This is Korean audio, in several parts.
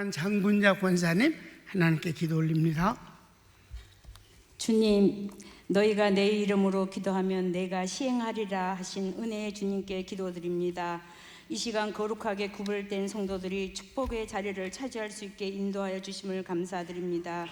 사랑하는 장군자 권사님, 하나님께 기도 올립니다. 주님, 너희가 내 이름으로 기도하면 내가 시행하리라 하신 은혜의 주님께 기도드립니다. 이 시간 거룩하게 구별된 성도들이 축복의 자리를 차지할 수 있게 인도하여 주심을 감사드립니다.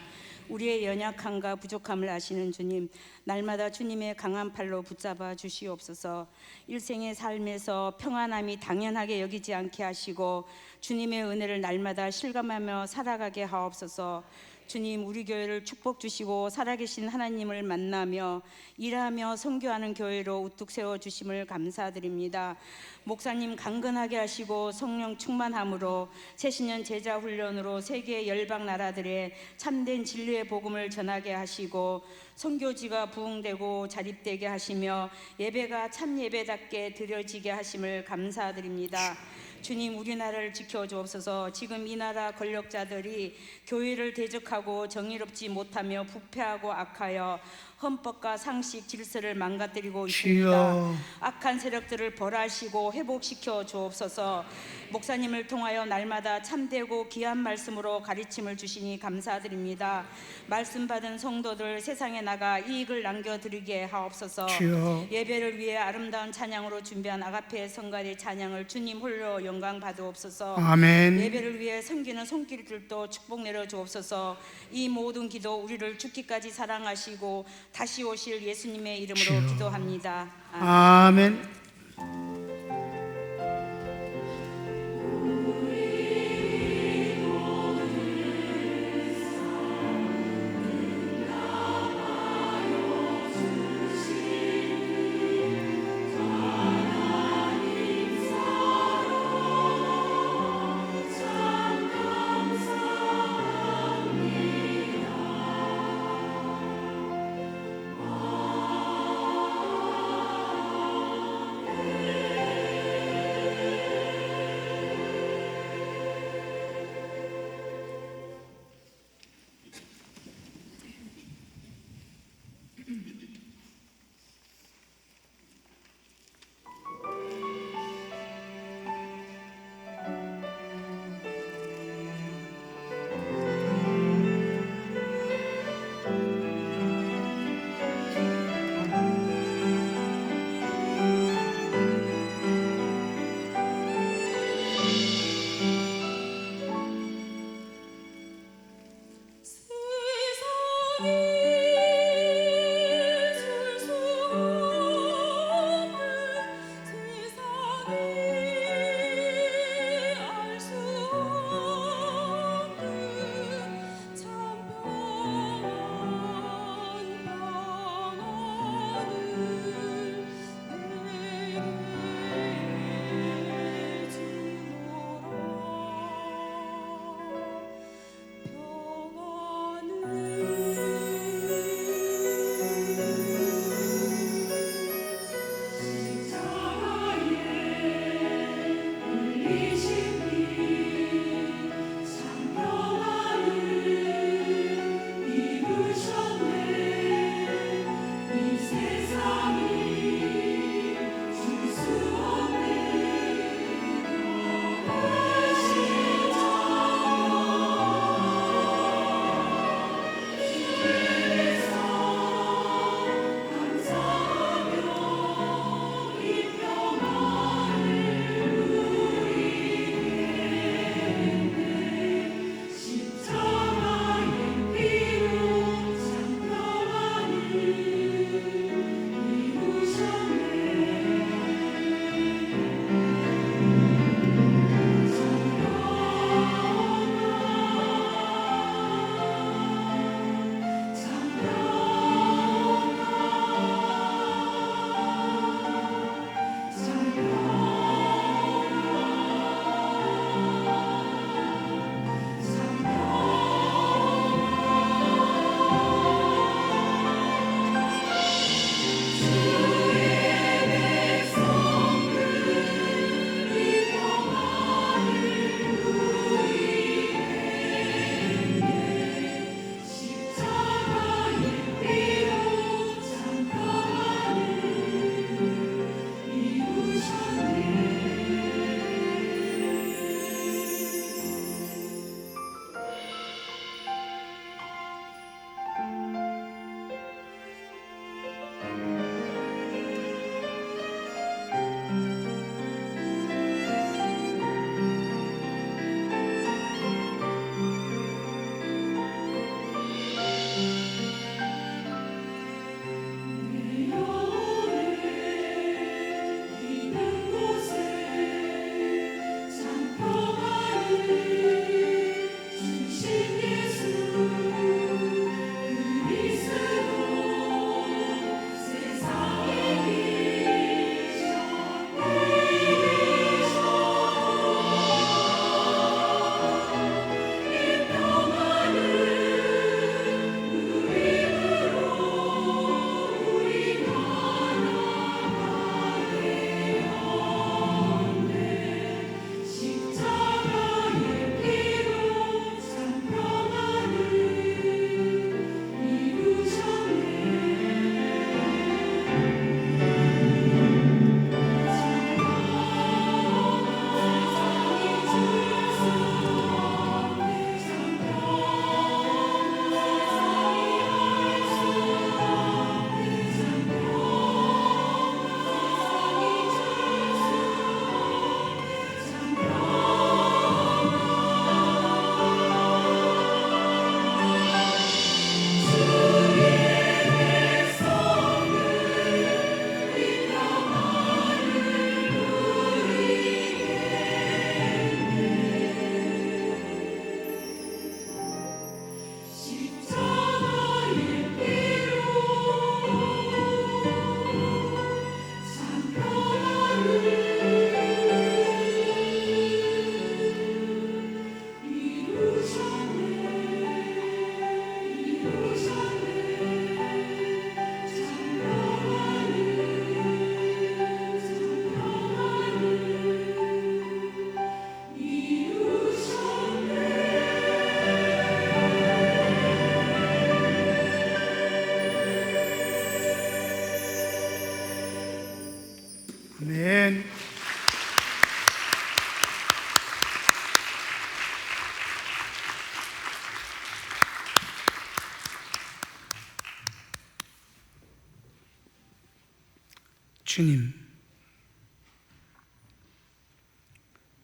우리의 연약함과 부족함을 아시는 주님, 날마다 주님의 강한 팔로 붙잡아 주시옵소서. 일생의 삶에서 평안함이 당연하게 여기지 않게 하시고 주님의 은혜를 날마다 실감하며 살아가게 하옵소서. 주님, 우리 교회를 축복 주시고 살아계신 하나님을 만나며 일하며 선교하는 교회로 우뚝 세워주심을 감사드립니다. 목사님 강건하게 하시고 성령 충만함으로 새신년 제자 훈련으로 세계 열방 나라들의 참된 진리의 복음을 전하게 하시고 선교지가 부흥되고 자립되게 하시며 예배가 참 예배답게 드려지게 하심을 감사드립니다. 주님, 우리나라를 지켜주옵소서. 지금 이 나라 권력자들이 교회를 대적하고 정의롭지 못하며 부패하고 악하여 헌법과 상식 질서를 망가뜨리고 있습니다. 악한 세력들을 벌하시고 회복시켜 주옵소서. 목사님을 통하여 날마다 참되고 귀한 말씀으로 가르침을 주시니 감사드립니다. 말씀 받은 성도들 세상에 나가 이익을 남겨드리게 하옵소서. 예배를 위해 아름다운 찬양으로 준비한 아가페 성가대 찬양을 주님 홀로 영광 받으옵소서. 아멘. 예배를 위해 섬기는 손길들도 축복 내려 주옵소서. 이 모든 기도 우리를 죽기까지 사랑하시고 다시 오실 예수님의 이름으로 기도합니다. 아멘.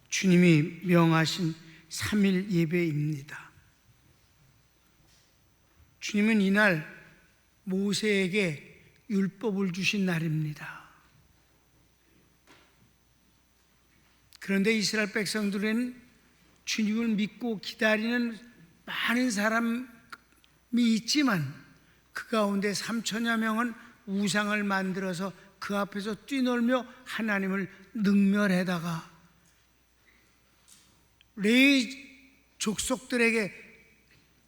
주님이 명하신 3일 예배입니다. 주님은 이날 모세에게 율법을 주신 날입니다. 그런데 이스라엘 백성들은 주님을 믿고 기다리는 많은 사람이 있지만 그 가운데 3천여 명은 우상을 만들어서 그 앞에서 뛰놀며 하나님을 능멸하다가 레위 족속들에게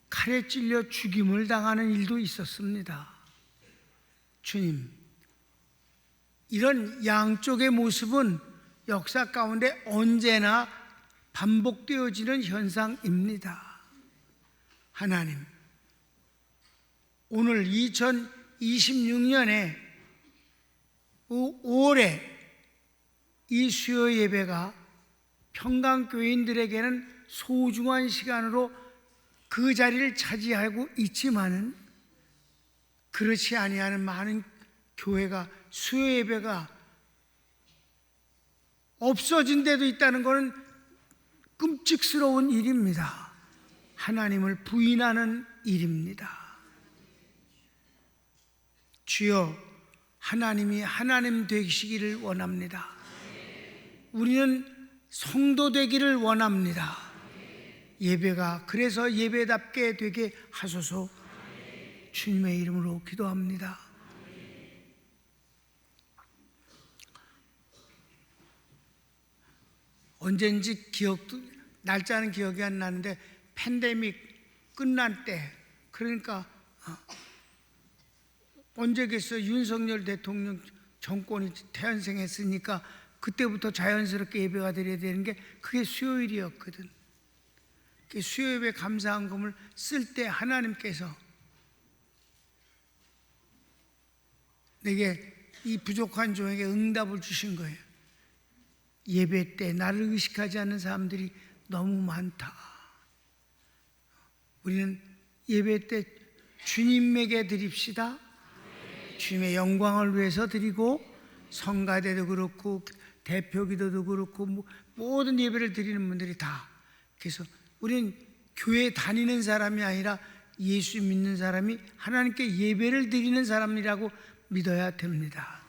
칼에 찔려 죽임을 당하는 일도 있었습니다. 주님, 이런 양쪽의 모습은 역사 가운데 언제나 반복되어지는 현상입니다. 하나님, 오늘 2026년에 5월에 이 수요 예배가 평강교인들에게는 소중한 시간으로 그 자리를 차지하고 있지만은 그렇지 아니하는 많은 교회가 수요 예배가 없어진 데도 있다는 것은 끔찍스러운 일입니다. 하나님을 부인하는 일입니다. 주여, 하나님이 하나님 되시기를 원합니다. 우리는 성도 되기를 원합니다. 예배가 그래서 예배답게 되게 하소서. 주님의 이름으로 기도합니다. 언젠지 날짜는 기억이 안 나는데 팬데믹 끝난 때, 그러니까 언제겠어요? 윤석열 대통령 정권이 태연생했으니까 그때부터 자연스럽게 예배가 드려야 되는 게 그게 수요일이었거든. 수요예배 감사헌금을 쓸 때 하나님께서 내게 이 부족한 종에게 응답을 주신 거예요. 예배 때 나를 의식하지 않는 사람들이 너무 많다. 우리는 예배 때 주님에게 드립시다. 주님의 영광을 위해서 드리고, 성가대도 그렇고 대표기도도 그렇고 모든 예배를 드리는 분들이 다, 그래서 우리는 교회 다니는 사람이 아니라 예수 믿는 사람이 하나님께 예배를 드리는 사람이라고 믿어야 됩니다.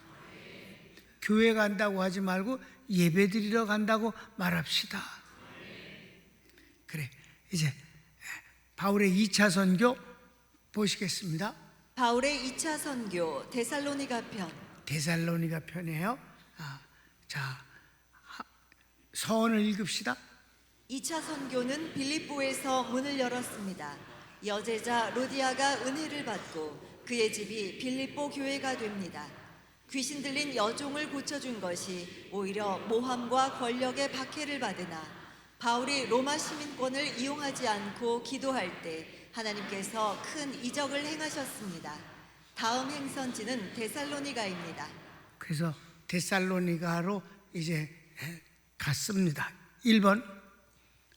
교회 간다고 하지 말고 예배 드리러 간다고 말합시다. 그래, 이제 바울의 2차 선교 보시겠습니다. 바울의 2차 선교 데살로니가 편. 데살로니가 편이에요. 자, 서원을 읽읍시다. 2차 선교는 빌립보에서 문을 열었습니다. 여제자 로디아가 은혜를 받고 그의 집이 빌립보 교회가 됩니다. 귀신 들린 여종을 고쳐준 것이 오히려 모함과 권력의 박해를 받으나 바울이 로마 시민권을 이용하지 않고 기도할 때 하나님께서 큰 이적을 행하셨습니다. 다음 행선지는 데살로니가입니다. 그래서 데살로니가로 이제 갔습니다. 1번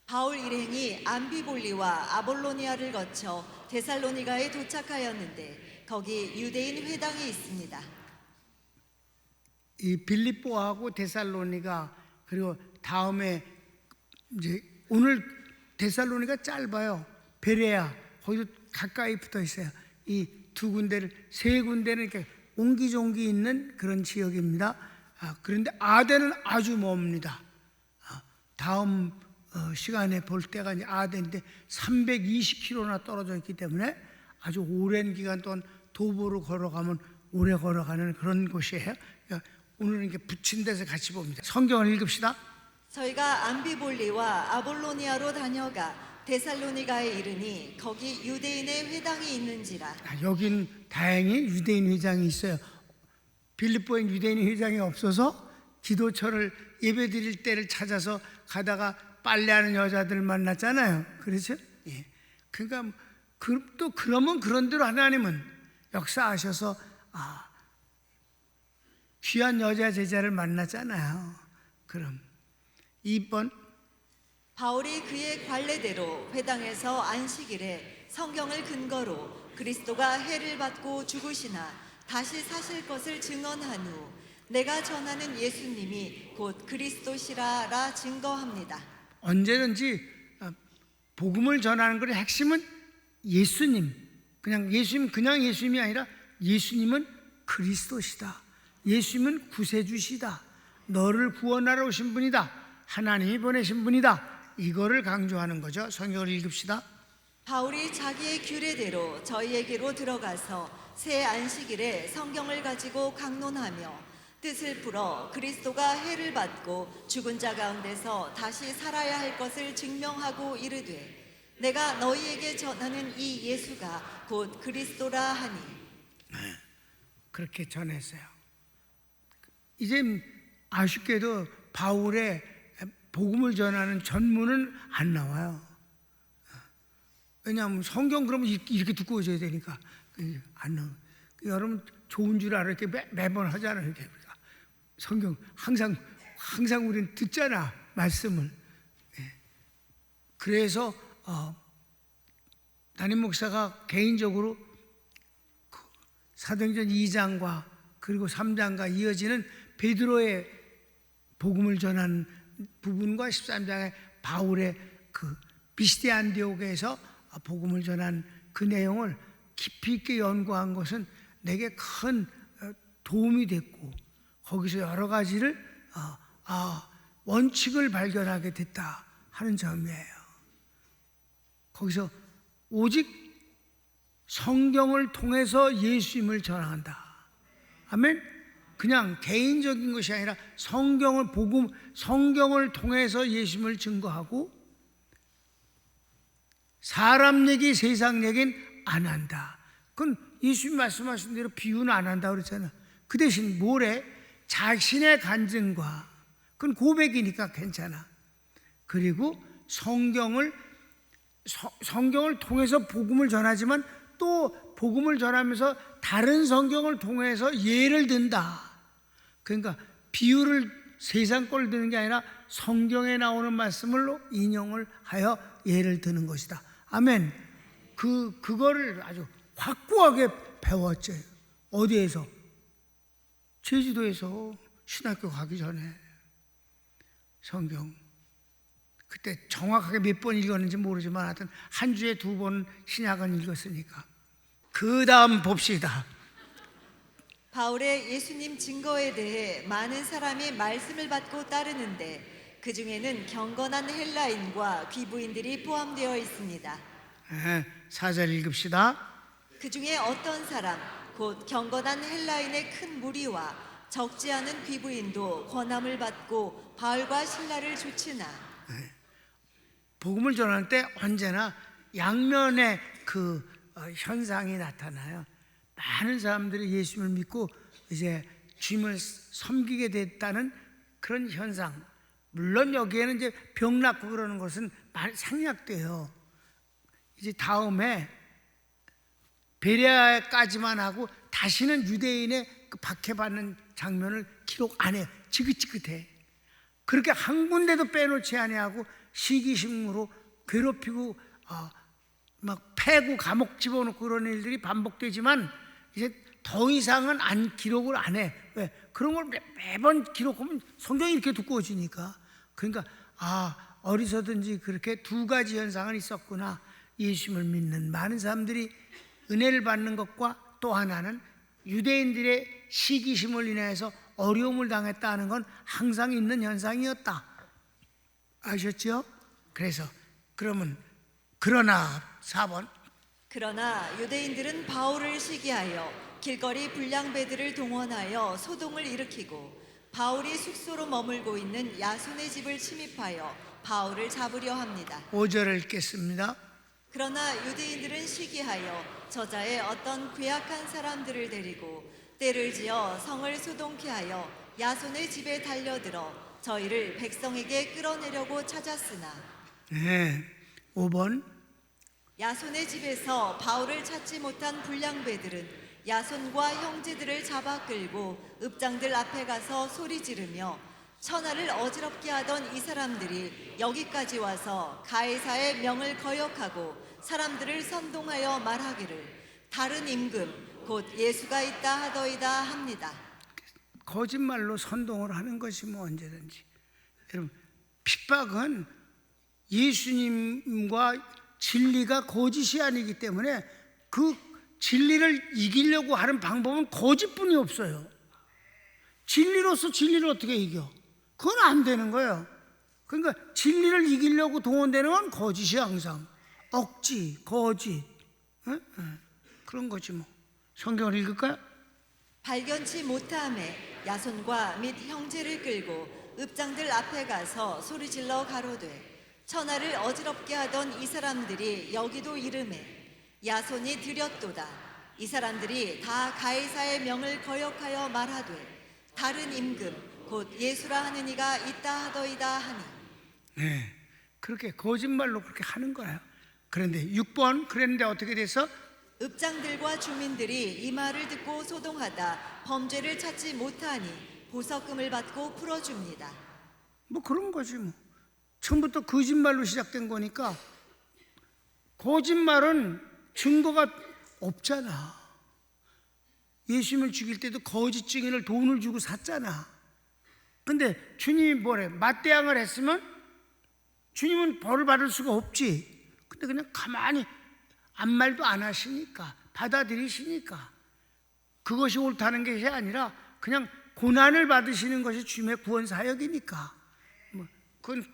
바울 일행이 암비볼리와 아볼로니아를 거쳐 데살로니가에 도착하였는데 거기 유대인 회당이 있습니다. 이 빌립보하고 데살로니가, 그리고 다음에 이제 오늘 데살로니가 짧아요. 베레아 거기도 가까이 붙어 있어요. 이 두 군데를, 세 군데는 이렇게 옹기종기 있는 그런 지역입니다. 그런데 아덴은 아주 멉니다. 다음 시간에 볼 때가 이제 아덴인데 320km나 떨어져 있기 때문에 아주 오랜 기간 동안 도보로 걸어가면 오래 걸어가는 그런 곳이에요. 그러니까 오늘은 이렇게 붙인 데서 같이 봅니다. 성경을 읽읍시다. 저희가 암비볼리와 아볼로니아로 다녀가 데살로니가에 이르니 거기 유대인의 회당이 있는지라. 여긴 다행히 유대인 회장이 있어요. 빌립보엔 유대인 회장이 없어서 기도처를 예배 드릴 때를 찾아서 가다가 빨래하는 여자들 만났잖아요. 그렇죠? 예. 그러니까 또 그러면 그런 대로 하나님은 역사하셔서 귀한 여자 제자를 만났잖아요. 그럼 2번 바울이 그의 관례대로 회당에서 안식일에 성경을 근거로 그리스도가 해를 받고 죽으시나 다시 사실 것을 증언한 후 내가 전하는 예수님이 곧 그리스도시라라 증거합니다. 언제든지 복음을 전하는 것의 핵심은 예수님, 그냥 예수님이 아니라 예수님은 그리스도시다. 예수님은 구세주시다. 너를 구원하러 오신 분이다. 하나님이 보내신 분이다. 이거를 강조하는 거죠. 성경을 읽읍시다. 바울이 자기의 규례대로 저희에게로 들어가서 새 안식일에 성경을 가지고 강론하며 뜻을 풀어 그리스도가 해를 받고 죽은 자 가운데서 다시 살아야 할 것을 증명하고 이르되 내가 너희에게 전하는 이 예수가 곧 그리스도라 하니. 그렇게 전했어요. 이제 아쉽게도 바울의 복음을 전하는 전문은 안 나와요. 왜냐하면 성경 그러면 이렇게 두꺼워져야 되니까 안 나와요. 여러분 좋은 줄 알아 이렇게 매번 하잖아요. 이렇게 우리가 성경 항상 우리는 듣잖아 말씀을. 그래서 담임 목사가 개인적으로 사도행전 2장과 그리고 3장과 이어지는 베드로의 복음을 전하는 부분과 13장의 바울의 그 비시디 안디옥에서 복음을 전한 그 내용을 깊이 있게 연구한 것은 내게 큰 도움이 됐고 거기서 여러 가지를 원칙을 발견하게 됐다 하는 점이에요. 거기서 오직 성경을 통해서 예수님을 전한다. 아멘. 그냥 개인적인 것이 아니라 성경을 통해서 예수님을 증거하고 사람 얘기, 세상 얘기는 안 한다. 그건 예수님 말씀하신 대로 비유는 안 한다 그랬잖아. 그 대신 뭐래? 자신의 간증과 그건 고백이니까 괜찮아. 그리고 성경을 통해서 복음을 전하지만 또 복음을 전하면서 다른 성경을 통해서 예를 든다. 그러니까 비유를 세상 걸 드는 게 아니라 성경에 나오는 말씀을 인용을 하여 예를 드는 것이다. 아멘. 그거를 아주 확고하게 배웠죠. 어디에서? 제주도에서 신학교 가기 전에 성경. 그때 정확하게 몇 번 읽었는지 모르지만 하여튼 한 주에 2번 신약은 읽었으니까. 그 다음 봅시다. 바울의 예수님 증거에 대해 많은 사람이 말씀을 받고 따르는데 그 중에는 경건한 헬라인과 귀부인들이 포함되어 있습니다. 4절 읽읍시다. 그 중에 어떤 사람 곧 경건한 헬라인의 큰 무리와 적지 않은 귀부인도 권함을 받고 바울과 신라를 조치나. 복음을 전할 때 언제나 양면의 그 현상이 나타나요. 많은 사람들이 예수님을 믿고 이제 주님을 섬기게 됐다는 그런 현상. 물론 여기에는 이제 병 낫고 그러는 것은 많이 생략돼요. 이제 다음에 베레아까지만 하고 다시는 유대인의 그 박해받는 장면을 기록 안 해요. 지긋지긋해. 그렇게 한 군데도 빼놓지 아니하고 시기심으로 괴롭히고 막 패고 감옥 집어넣고 그런 일들이 반복되지만 이제 더 이상은 기록을 안 해. 왜? 그런 걸 매번 기록하면 성경이 이렇게 두꺼워지니까. 그러니까 어디서든지 그렇게 두 가지 현상은 있었구나. 예수님을 믿는 많은 사람들이 은혜를 받는 것과 또 하나는 유대인들의 시기심을 인해서 어려움을 당했다는 건 항상 있는 현상이었다. 아셨죠? 그래서 그러나 4번 그러나 유대인들은 바울을 시기하여 길거리 불량배들을 동원하여 소동을 일으키고 바울이 숙소로 머물고 있는 야손의 집을 침입하여 바울을 잡으려 합니다. 5절을 읽겠습니다. 그러나 유대인들은 시기하여 저자의 어떤 괴악한 사람들을 데리고 떼를 지어 성을 소동케 하여 야손의 집에 달려들어 저희를 백성에게 끌어내려고 찾았으나 5번 야손의 집에서 바울을 찾지 못한 불량배들은 야손과 형제들을 잡아 끌고 읍장들 앞에 가서 소리 지르며 천하를 어지럽게 하던 이 사람들이 여기까지 와서 가이사의 명을 거역하고 사람들을 선동하여 말하기를 다른 임금 곧 예수가 있다 하더이다 합니다. 거짓말로 선동을 하는 것이 뭐 언제든지. 여러분, 핍박은 예수님과 진리가 거짓이 아니기 때문에 그 진리를 이기려고 하는 방법은 거짓뿐이 없어요. 진리로서 진리를 어떻게 이겨? 그건 안 되는 거예요. 그러니까 진리를 이기려고 동원되는 건 거짓이 항상 억지, 거짓, 그런 거지 뭐. 성경을 읽을까요? 발견치 못함에 야손과 및 형제를 끌고 읍장들 앞에 가서 소리질러 가로되 천하를 어지럽게 하던 이 사람들이 여기도 이름에 야손이 드렸도다. 이 사람들이 다 가이사의 명을 거역하여 말하되 다른 임금 곧 예수라 하는 이가 있다 하더이다 하니. 네, 그렇게 거짓말로 그렇게 하는 거예요. 그런데 6번 그랬는데 어떻게 돼서? 읍장들과 주민들이 이 말을 듣고 소동하다 범죄를 찾지 못하니 보석금을 받고 풀어줍니다. 뭐 그런 거지 뭐. 처음부터 거짓말로 시작된 거니까. 거짓말은 증거가 없잖아. 예수님을 죽일 때도 거짓 증인을 돈을 주고 샀잖아. 근데 주님이 뭐래? 맞대항을 했으면 주님은 벌을 받을 수가 없지. 근데 그냥 가만히 아무 말도 안 하시니까, 받아들이시니까, 그것이 옳다는 것이 아니라 그냥 고난을 받으시는 것이 주님의 구원 사역이니까. 뭐 그건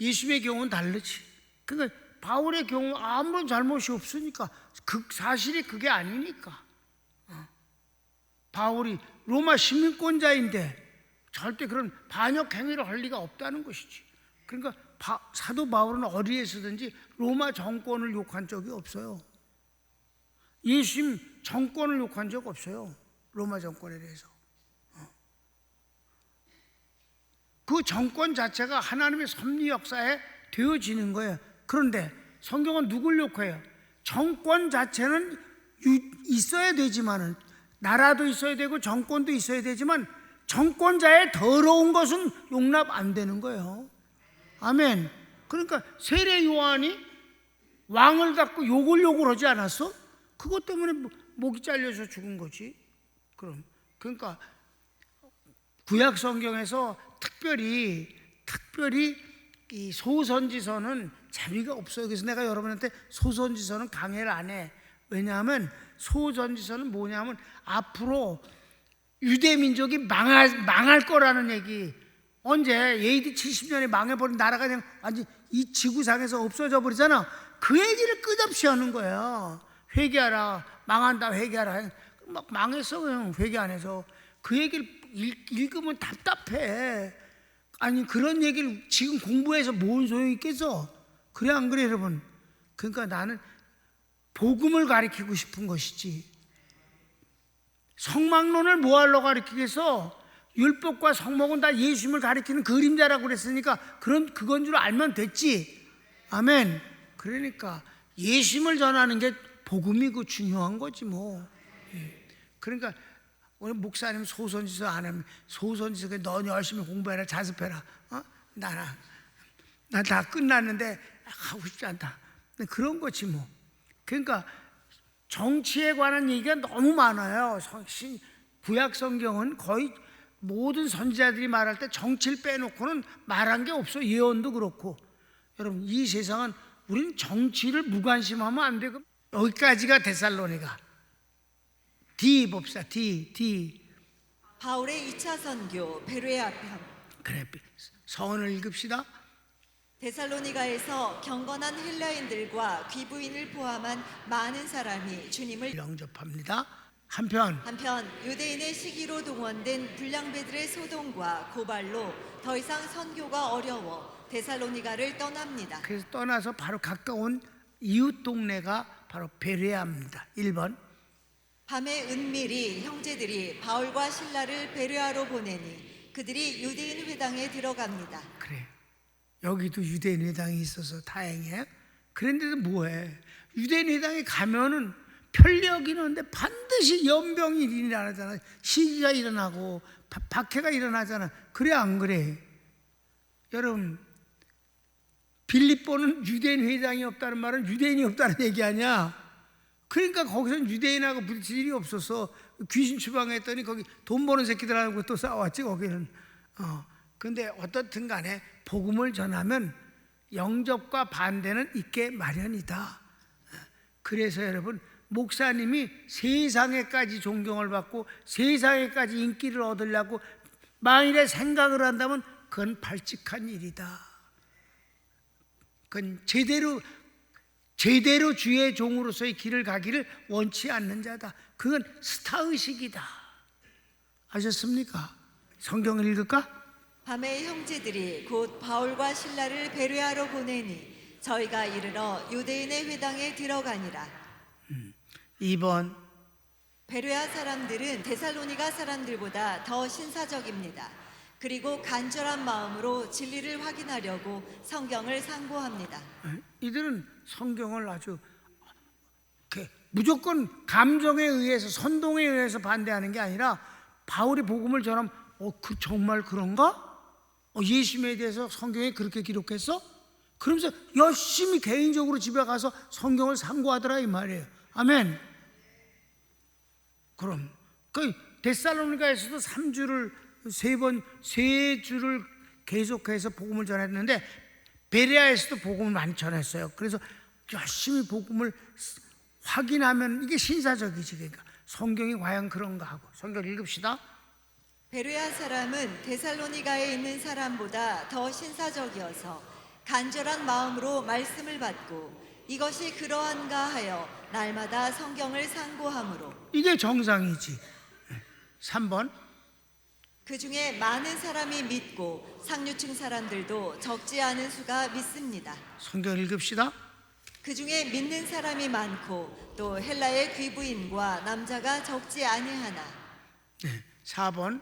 예수님의 경우는 다르지. 그러니까 바울의 경우 아무런 잘못이 없으니까, 사실이 그게 아니니까. 바울이 로마 시민권자인데 절대 그런 반역 행위를 할 리가 없다는 것이지. 그러니까 사도 바울은 어디에서든지 로마 정권을 욕한 적이 없어요. 예수님 정권을 욕한 적 없어요. 로마 정권에 대해서. 그 정권 자체가 하나님의 섭리 역사에 되어지는 거예요. 그런데 성경은 누굴 욕해요? 정권 자체는 있어야 되지만은, 나라도 있어야 되고 정권도 있어야 되지만 정권자의 더러운 것은 용납 안 되는 거예요. 아멘. 그러니까 세례 요한이 왕을 갖고 욕을 하지 않았어? 그것 때문에 목이 잘려서 죽은 거지. 그러니까 구약 성경에서 특별히 이 소선지서는 재미가 없어요. 그래서 내가 여러분한테 소선지서는 강해를 안 해. 왜냐하면 소선지서는 뭐냐면 앞으로 유대 민족이 망할 거라는 얘기. 언제 AD 70년에 망해버린 나라가 그냥 완전 이 지구상에서 없어져 버리잖아. 그 얘기를 끝없이 하는 거예요. 회개하라, 망한다, 회개하라. 막 망했어, 그냥 회개 안 해서. 그 얘기를 읽으면 답답해. 아니, 그런 얘기를 지금 공부해서 뭔 소용이 있겠어? 그래, 안 그래, 여러분? 그러니까 나는 복음을 가르치고 싶은 것이지. 성막론을 뭐하러 가르치겠어? 율법과 성목은 다 예수님을 가리키는 그림자라고 그랬으니까 그건 줄 알면 됐지. 아멘. 그러니까 예수님을 전하는 게 복음이고 중요한 거지 뭐. 그러니까 오늘 목사님 소선지서 안 하면 소선지서 너 열심히 공부해라, 자습해라. 나 다 끝났는데 하고 싶지 않다. 그런 거지 뭐. 그러니까 정치에 관한 얘기가 너무 많아요. 구약 성경은 거의 모든 선지자들이 말할 때 정치를 빼놓고는 말한 게 없어. 예언도 그렇고. 여러분, 이 세상은 우리는 정치를 무관심하면 안 되고. 여기까지가 데살로니가. D 봅시다. D. 바울의 2차 선교 베레아 편. 그래, 서원을 읽읍시다. 데살로니가에서 경건한 헬라인들과 귀부인을 포함한 많은 사람이 주님을 영접합니다. 한편 유대인의 시기로 동원된 불량배들의 소동과 고발로 더 이상 선교가 어려워 데살로니가를 떠납니다. 그래서 떠나서 바로 가까운 이웃 동네가 바로 베레아입니다. 1번. 밤에 은밀히 형제들이 바울과 실라를 베레아로 보내니 그들이 유대인 회당에 들어갑니다. 그래, 여기도 유대인 회당이 있어서 다행이에요. 그런데도 뭐해? 유대인 회당에 가면은 편리하긴 한데 반드시 연병이 일어나잖아. 시기가 일어나고 박해가 일어나잖아. 그래, 안 그래? 여러분, 빌립보는 유대인 회당이 없다는 말은 유대인이 없다는 얘기 아니야. 그러니까 거기서는 유대인하고 부딪힐 일이 없어서 귀신 추방했더니 거기 돈 버는 새끼들하고 또 싸웠지 거기는. 근데 어떻든 간에 복음을 전하면 영접과 반대는 있게 마련이다. 그래서 여러분, 목사님이 세상에까지 존경을 받고 세상에까지 인기를 얻으려고 만일에 생각을 한다면 그건 발칙한 일이다. 그건 제대로 주의 종으로서의 길을 가기를 원치 않는 자다. 그건 스타의식이다. 아셨습니까? 성경을 읽을까? 밤에 형제들이 곧 바울과 실라를 베레아로 보내니 저희가 이르러 유대인의 회당에 들어가니라. 2번. 베레아 사람들은 데살로니가 사람들보다 더 신사적입니다. 그리고 간절한 마음으로 진리를 확인하려고 성경을 상고합니다. 이들은 성경을 아주 무조건 감정에 의해서, 선동에 의해서 반대하는 게 아니라 바울이 복음을 전하면 정말 그런가? 예수님에 대해서 성경에 그렇게 기록했어? 그러면서 열심히 개인적으로 집에 가서 성경을 상고하더라 이 말이에요. 아멘. 그럼 그 데살로니가에서도 3주를 세 주를 계속해서 복음을 전했는데 베레아에서도 복음을 많이 전했어요. 그래서 열심히 복음을 확인하면 이게 신사적이지. 그러니까 성경이 과연 그런가 하고. 성경 읽읍시다. 베레아 사람은 데살로니가에 있는 사람보다 더 신사적이어서 간절한 마음으로 말씀을 받고 이것이 그러한가 하여 날마다 성경을 상고하므로. 이게 정상이지. 3번. 그 중에 많은 사람이 믿고 상류층 사람들도 적지 않은 수가 믿습니다. 성경 읽읍시다. 그 중에 믿는 사람이 많고 또 헬라의 귀부인과 남자가 적지 아니하나. 4번.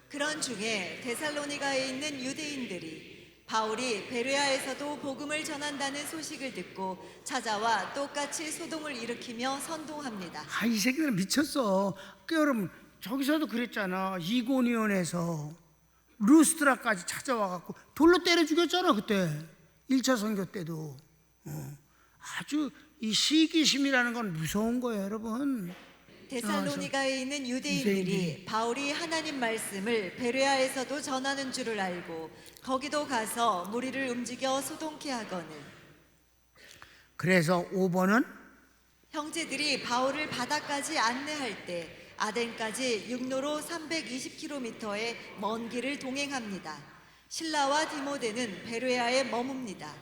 그런 중에 데살로니가에 있는 유대인들이 바울이 베레아에서도 복음을 전한다는 소식을 듣고 찾아와 똑같이 소동을 일으키며 선동합니다. 이 새끼들은 미쳤어. 여러분, 저기서도 그랬잖아. 이고니온에서 루스드라까지 찾아와갖고 돌로 때려 죽였잖아 그때. 1차 선교 때도. 아주 이 시기심이라는 건 무서운 거예요 여러분. 데살로니가에 있는 유대인들이 바울이 하나님 말씀을 베레아에서도 전하는 줄을 알고 거기도 가서 무리를 움직여 소동케 하거늘. 그래서 5번은 형제들이 바울을 바다까지 안내할 때 아덴까지 육로로 320km의 먼 길을 동행합니다. 실라와 디모데는 베레아에 머뭅니다.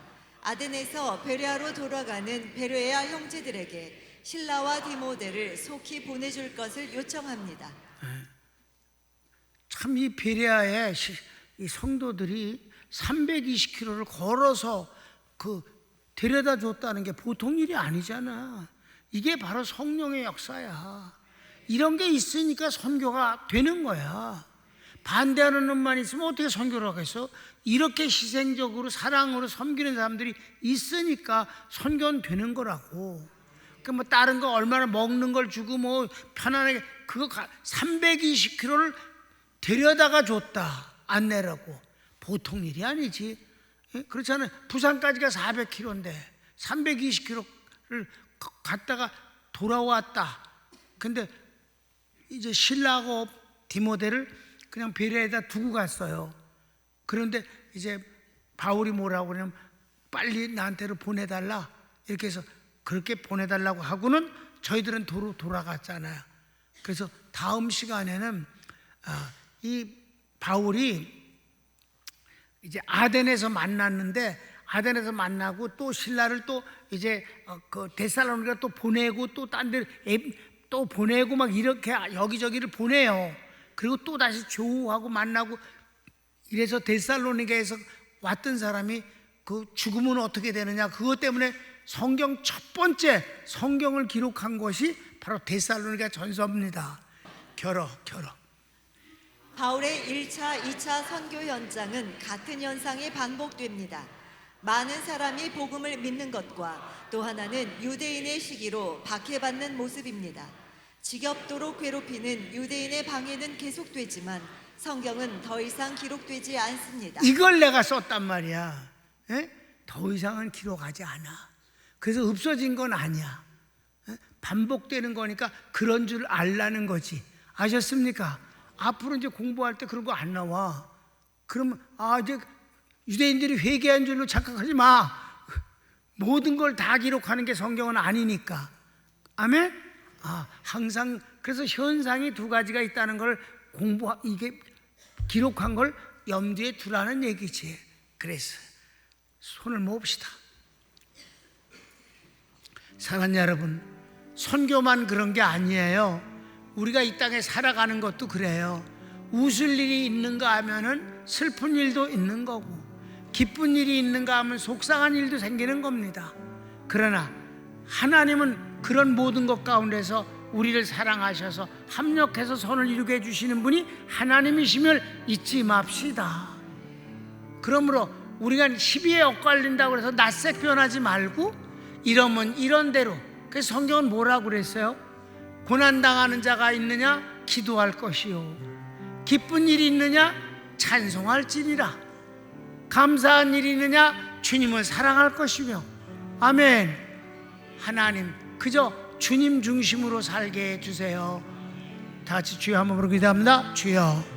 아덴에서 베레아로 돌아가는 베레아 형제들에게 실라와 디모데를 속히 보내줄 것을 요청합니다. 참 이 베레아의 이 성도들이 320km를 걸어서 데려다 줬다는 게 보통 일이 아니잖아. 이게 바로 성령의 역사야. 이런 게 있으니까 선교가 되는 거야. 반대하는 놈만 있으면 어떻게 선교를 하겠어? 이렇게 희생적으로 사랑으로 섬기는 사람들이 있으니까 선교는 되는 거라고. 뭐 다른 거 얼마나 먹는 걸 주고 뭐 편안하게 그거 320km를 데려다가 줬다 안내라고. 보통 일이 아니지. 그렇잖아요. 부산까지가 400km인데 320km를 갔다가 돌아왔다. 근데 이제 신라하고 디모데를 그냥 베레아에다 두고 갔어요. 그런데 이제 바울이 뭐라고 그러냐면 빨리 나한테로 보내달라 이렇게 해서 그렇게 보내달라고 하고는 저희들은 도로 돌아갔잖아요. 그래서 다음 시간에는 이 바울이 이제 아덴에서 만났는데 아덴에서 만나고 또 신라를 또 이제 그 데살로니가 또 보내고 또 딴 데 또 보내고 막 이렇게 여기저기를 보내요. 그리고 또 다시 조우하고 만나고 이래서 데살로니가에서 왔던 사람이 그 죽으면 어떻게 되느냐 그것 때문에 성경 첫 번째 성경을 기록한 것이 바로 데살로니가 전서입니다. 겨뤄. 바울의 1차, 2차 선교 현장은 같은 현상이 반복됩니다. 많은 사람이 복음을 믿는 것과 또 하나는 유대인의 시기로 박해받는 모습입니다. 지겹도록 괴롭히는 유대인의 방해는 계속되지만 성경은 더 이상 기록되지 않습니다. 이걸 내가 썼단 말이야. 더 이상은 기록하지 않아. 그래서 없어진 건 아니야. 반복되는 거니까 그런 줄 알라는 거지. 아셨습니까? 앞으로 이제 공부할 때 그런 거 안 나와. 그러면 이제 유대인들이 회개한 줄로 착각하지 마. 모든 걸 다 기록하는 게 성경은 아니니까. 아멘? 항상 그래서 현상이 두 가지가 있다는 걸 이게 기록한 걸 염두에 두라는 얘기지. 그래서 손을 모읍시다. 사랑하는 여러분, 선교만 그런 게 아니에요. 우리가 이 땅에 살아가는 것도 그래요. 웃을 일이 있는가 하면은 슬픈 일도 있는 거고, 기쁜 일이 있는가 하면 속상한 일도 생기는 겁니다. 그러나 하나님은 그런 모든 것 가운데서 우리를 사랑하셔서 합력해서 선을 이루게 해주시는 분이 하나님이심을 잊지 맙시다. 그러므로 우리가 시비에 엇갈린다고 해서 낯색 변하지 말고 이러면 이런 대로. 그래서 성경은 뭐라고 그랬어요? 고난당하는 자가 있느냐? 기도할 것이요. 기쁜 일이 있느냐? 찬송할지니라. 감사한 일이 있느냐? 주님을 사랑할 것이며. 아멘. 하나님 그저 주님 중심으로 살게 해주세요. 다 같이 주여 한번 부르고 기도합니다. 주여